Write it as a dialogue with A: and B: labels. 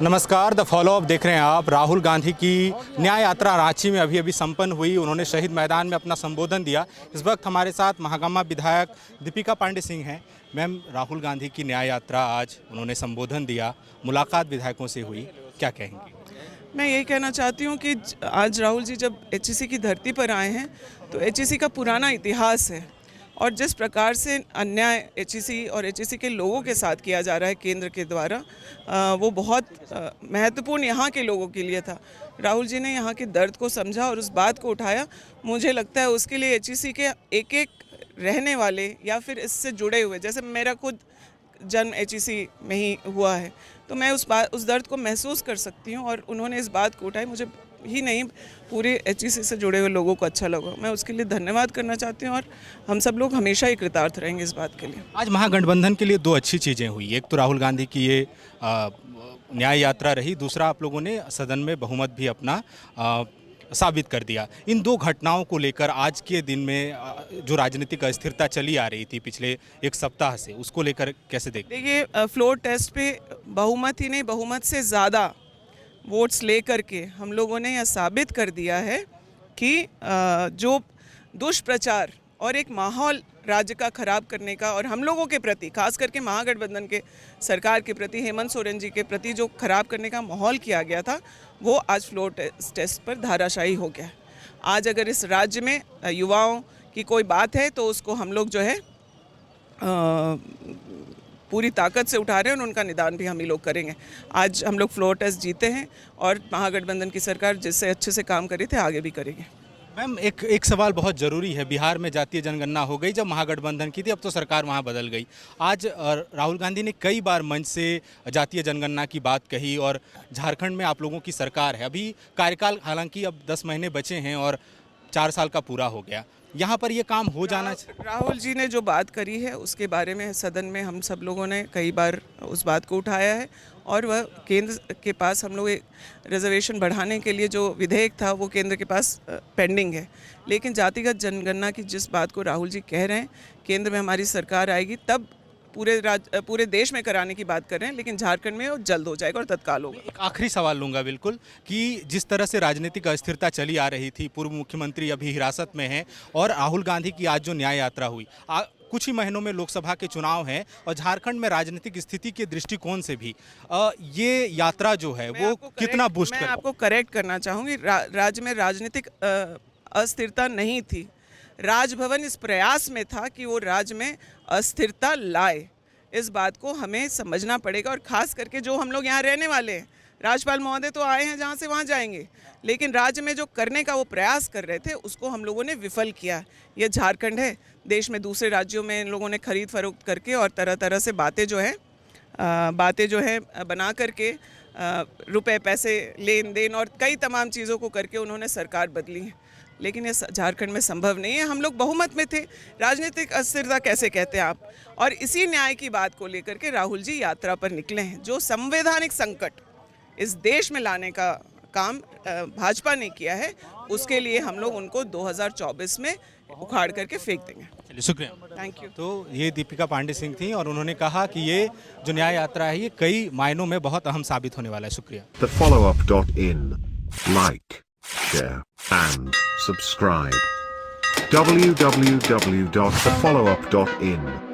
A: नमस्कार, the follow up देख रहे हैं आप। राहुल गांधी की न्याय यात्रा रांची में अभी संपन्न हुई। उन्होंने शहीद मैदान में अपना संबोधन दिया। इस वक्त हमारे साथ महागामा विधायक दीपिका पांडे सिंह हैं। मैम, राहुल गांधी की न्याय यात्रा आज उन्होंने संबोधन दिया, मुलाकात विधायकों से हुई, क्या कहेंगी?
B: मैं यही कहना चाहती हूँ कि आज राहुल जी जब एचईसी की धरती पर आए हैं तो एचईसी का पुराना इतिहास है और जिस प्रकार से अन्याय एचईसी और एचईसी के लोगों के साथ किया जा रहा है केंद्र के द्वारा, वो बहुत महत्वपूर्ण यहाँ के लोगों के लिए था। राहुल जी ने यहाँ के दर्द को समझा और उस बात को उठाया। मुझे लगता है उसके लिए एचईसी के एक एक रहने वाले या फिर इससे जुड़े हुए, जैसे मेरा खुद जन्म एचईसी में ही हुआ है, तो मैं उस दर्द को महसूस कर सकती हूँ और उन्होंने इस बात को उठाई। मुझे ही नहीं, पूरे एचईसी से जुड़े हुए लोगों को अच्छा लगा। मैं उसके लिए धन्यवाद करना चाहती हूँ और हम सब लोग हमेशा ही कृतार्थ रहेंगे इस बात के लिए।
A: आज महागठबंधन के लिए दो अच्छी चीज़ें हुई। एक तो राहुल गांधी की ये न्याय यात्रा रही, दूसरा आप लोगों ने सदन में बहुमत भी अपना साबित कर दिया। इन दो घटनाओं को लेकर आज के दिन में जो राजनीतिक अस्थिरता चली आ रही थी पिछले एक सप्ताह से, उसको लेकर कैसे देखते?
B: देखिए, फ्लोर टेस्ट पे बहुमत ही नहीं, बहुमत से ज़्यादा वोट्स लेकर के हम लोगों ने यह साबित कर दिया है कि जो दुष्प्रचार और एक माहौल राज्य का खराब करने का और हम लोगों के प्रति, खास करके महागठबंधन के सरकार के प्रति, हेमंत सोरेन जी के प्रति जो खराब करने का माहौल किया गया था, वो आज फ्लोर टेस्ट पर धाराशायी हो गया है। आज अगर इस राज्य में युवाओं की कोई बात है तो उसको हम लोग जो है पूरी ताकत से उठा रहे हैं और उनका निदान भी हम ही लोग करेंगे। आज हम लोग फ्लोर टेस्ट जीते हैं और महागठबंधन की सरकार जिससे अच्छे से काम करी थे आगे भी करेंगे।
A: मैम, एक सवाल बहुत ज़रूरी है। बिहार में जातीय जनगणना हो गई जब महागठबंधन की थी, अब तो सरकार वहाँ बदल गई। आज राहुल गांधी ने कई बार मंच से जातीय जनगणना की बात कही और झारखंड में आप लोगों की सरकार है। अभी कार्यकाल हालांकि अब 10 महीने बचे हैं और 4 साल का पूरा हो गया। यहाँ पर ये काम हो जाना चाहिए।
B: राहुल जी ने जो बात करी है उसके बारे में सदन में हम सब लोगों ने कई बार उस बात को उठाया है और वह केंद्र के पास, हम लोग एक रिजर्वेशन बढ़ाने के लिए जो विधेयक था वो केंद्र के पास पेंडिंग है। लेकिन जातिगत जनगणना की जिस बात को राहुल जी कह रहे हैं, केंद्र में हमारी सरकार आएगी तब पूरे देश में कराने की बात कर रहे हैं, लेकिन झारखंड में वो जल्द हो जाएगा और तत्काल होगा।
A: एक आखिरी सवाल लूँगा बिल्कुल, कि जिस तरह से राजनीतिक अस्थिरता चली आ रही थी, पूर्व मुख्यमंत्री अभी हिरासत में हैं और राहुल गांधी की आज जो न्याय यात्रा हुई, कुछ ही महीनों में लोकसभा के चुनाव हैं और झारखंड में राजनीतिक स्थिति के दृष्टिकोण से भी ये यात्रा जो है वो कितना बूस्ट
B: मैं आपको करेक्ट करना चाहूँगी, राज्य में राजनीतिक अस्थिरता नहीं थी। राजभवन इस प्रयास में था कि वो राज्य में अस्थिरता लाए। इस बात को हमें समझना पड़ेगा और ख़ास करके जो हम लोग यहाँ रहने वाले हैं, राज्यपाल महोदय तो आए हैं जहाँ से वहाँ जाएंगे, लेकिन राज्य में जो करने का वो प्रयास कर रहे थे उसको हम लोगों ने विफल किया। ये झारखंड है, देश में दूसरे राज्यों में इन लोगों ने खरीद फरोख्त करके और तरह तरह से बातें जो है बना करके रुपए पैसे लेन देन और कई तमाम चीज़ों को करके उन्होंने सरकार बदली है। लेकिन ये झारखंड में संभव नहीं है। हम लोग बहुमत में थे। राजनीतिक अस्थिरता कैसे कहते हैं आप? और इसी न्याय की बात को लेकर के राहुल जी यात्रा पर निकले हैं। जो संवैधानिक संकट इस देश में लाने का काम भाजपा ने किया है, उसके लिए हम लोग उनको 2024 में उखाड़ करके फेंक देंगे।
A: चलिए, शुक्रिया,
B: थैंक यू।
A: तो ये दीपिका पांडे सिंह थी और उन्होंने कहा कि ये जो न्याय यात्रा है ये कई मायनों में बहुत अहम साबित होने वाला है। शुक्रिया।
C: TheFollowUp.in, like, share and subscribe. www.thefollowup.in